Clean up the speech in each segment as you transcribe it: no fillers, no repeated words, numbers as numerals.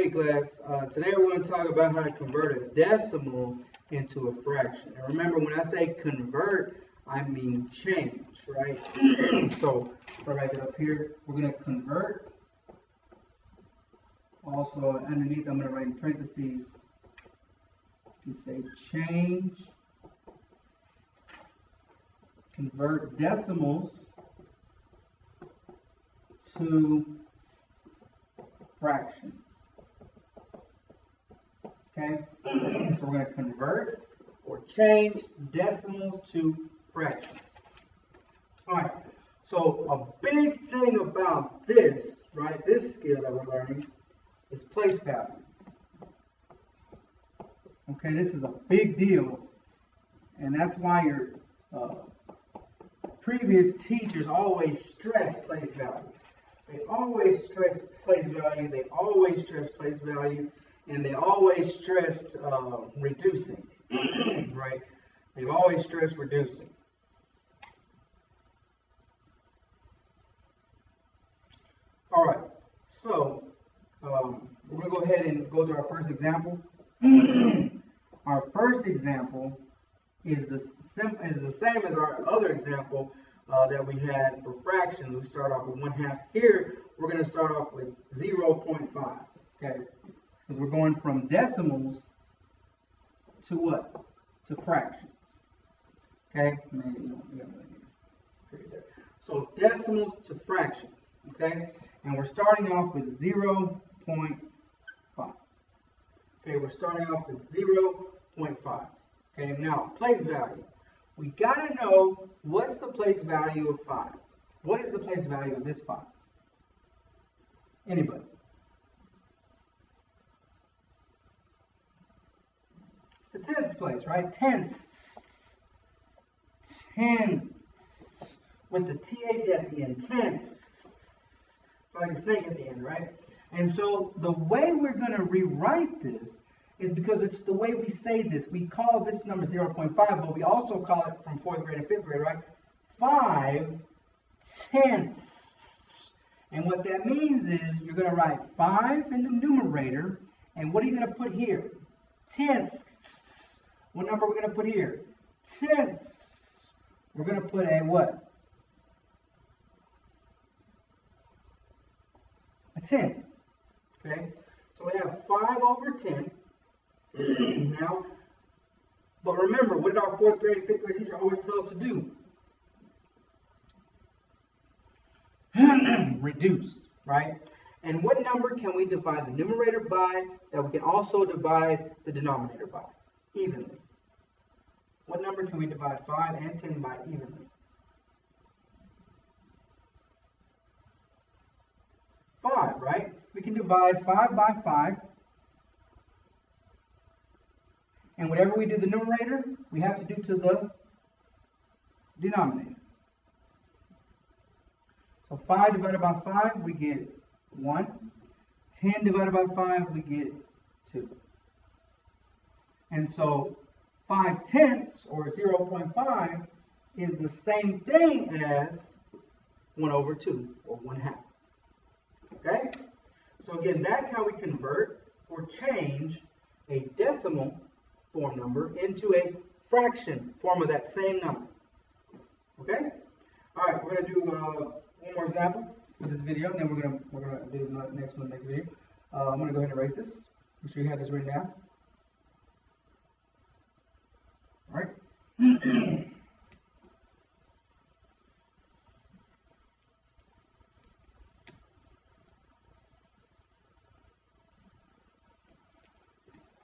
Hey class, today we're going to talk about how to convert a decimal into a fraction. And remember, when I say convert, I mean change, right? So, if I write it up here, we're going to convert. Also, underneath, I'm going to write in parentheses, you say change, convert decimals to fractions. Okay, so we're going to convert or change decimals to fractions. All right, so a big thing about this, right, this skill that we're learning is place value. Okay, this is a big deal, and that's why your previous teachers always stress place value. They always stress place value, they always stress place value, and they always stressed reducing, right? They've always stressed reducing. All right, so we're going to go ahead and go to our first example. Our first example is the same as our other example that we had for fractions. We start off with 1/2. Here, we're going to start off with 0.5, okay? Because we're going from decimals to what? To fractions, okay? So decimals to fractions, okay? And we're starting off with 0.5. Okay, we're starting off with 0.5. Okay, now place value. We got to know what's the place value of 5. What is the place value of this 5? Anybody? It's the 10th place, right? Tenths. Tenths. With the TH at the end. Tenths. It's like a snake at the end, right? And so the way we're going to rewrite this is because it's the way we say this. We call this number 0.5, but we also call it from 4th grade and 5th grade, right? 5/10. And what that means is you're going to write 5 in the numerator, and what are you going to put here? Tenths. What number are we going to put here? Tenths. We're going to put a what? A 10. Okay, so we have 5/10. Now, but remember, what did our 4th grade and 5th grade teacher always tell us to do? Reduce, right? And what number can we divide the numerator by that we can also divide the denominator by? Evenly. What number can we divide 5 and 10 by evenly? 5, right? We can divide 5 by 5. And whatever we do the numerator, we have to do to the denominator. So 5 divided by 5, we get 1. 10 divided by 5, we get 2. And so 5/10 or 0.5 is the same thing as 1/2 or 1/2. Okay? So again, that's how we convert or change a decimal form number into a fraction form of that same number. Okay? All right, we're gonna do one more example for this video, and then we're gonna do the next one next video. I'm gonna go ahead and erase this. Make sure you have this written down. All right.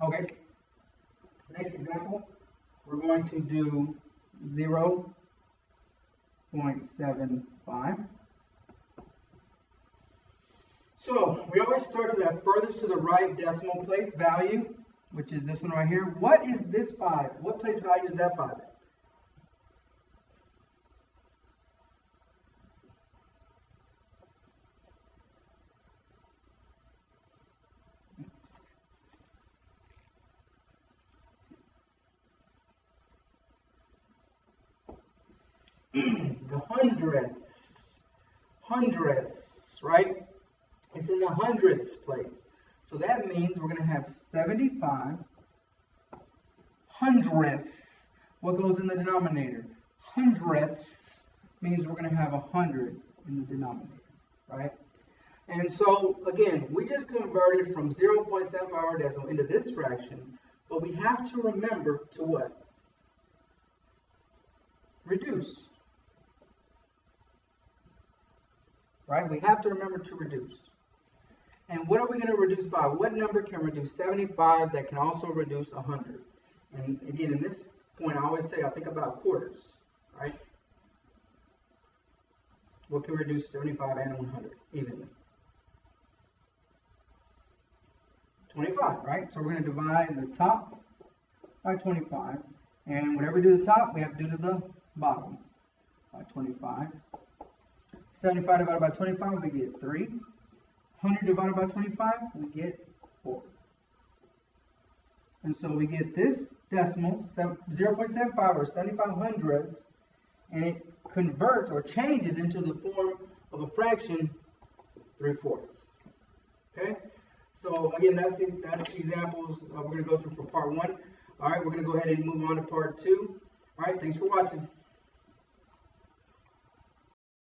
Okay. Next example, we're going to do 0.75. So we always start to that furthest to the right decimal place value, which is this one right here. What is this 5? What place value is that 5 at? The hundredths, right? It's in the hundredths place. So that means we're going to have 75 hundredths. What goes in the denominator? Hundredths means we're going to have 100 in the denominator, right? And so, again, we just converted from 0.75 decimal into this fraction, but we have to remember to what? Reduce. Right? We have to remember to reduce. And what are we going to reduce by? What number can reduce 75 that can also reduce 100? And again, in this point, I always say I think about quarters, right? What can reduce 75 and 100 evenly? 25, right? So we're going to divide the top by 25. And whatever we do to the top, we have to do to the bottom by 25. 75 divided by 25, we get 3. 100 divided by 25, we get 4. And so we get this decimal, 0.75 or 75 hundredths, and it converts or changes into the form of a fraction 3/4. Okay? So again, that's examples we're going to go through for part 1. All right, we're going to go ahead and move on to part 2. All right, thanks for watching.